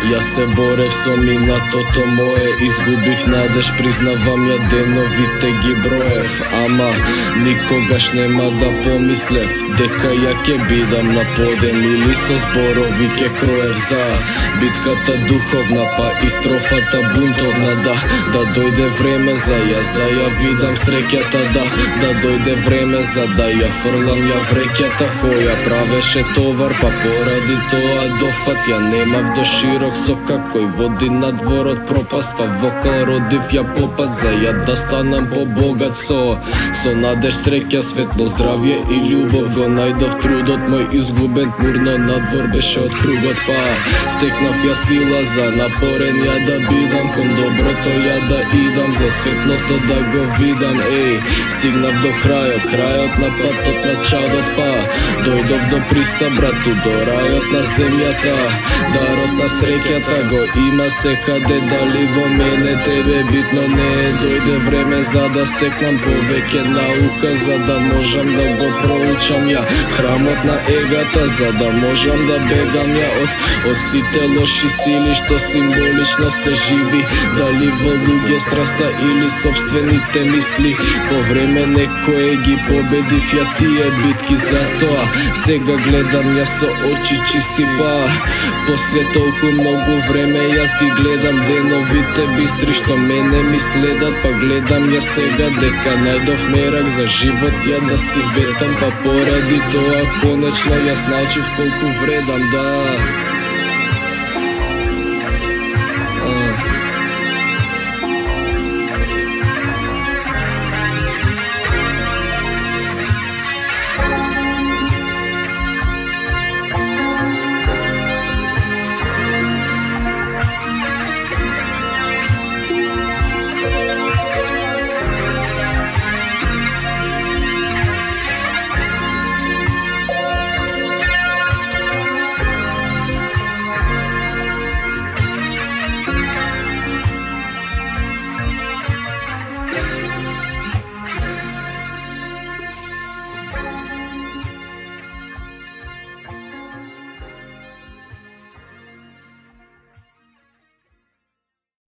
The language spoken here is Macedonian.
Јас се борев со минатото мое, изгубив надеж, признавам ја деновите ги броев. Ама никогаш нема да помислев дека ја ќе бидам на подем или со зборови ќе кроев за битката духовна, па и строфата бунтовна. Да дојде време за јас да ја видам среќата, да дојде време за да ја фрлам ја вреќата која правеше товар, па поради тоа дофат ја немав до широк сока кој води на дворот пропаст, па вокал родив ја попат за ја да станам побогат со надеж, среќа, светло, здравје и љубов го најдов трудот мој изгубен мурно надвор беше од кругот, па стекнав ја сила за напорен ја да бидам кон доброто ја да идам, за светлото да го видам. Стигнав до крајот на патот на чадот, па дојдов до приста, брату, до рајот на земјата. Дарот на среќата го има секаде, дали во мене тебе битно не е. Дојде време за да стекнам повеќе наука, за да можам да го проучам ја храмот на егата, за да можам да бегам ја од сите лоши сили што символично се живи, дали во луѓе, страста или собствените мисли. По време некое ги победив ја тие битки, затоа сега гледам ја со очи чисти, па после толку многу време јас ги гледам деновите бистри што мене ми следат, па гледам ја сега дека најдов мерак за живот ја да си ветам, па поради тоа конечно јас научив колку вредам, да.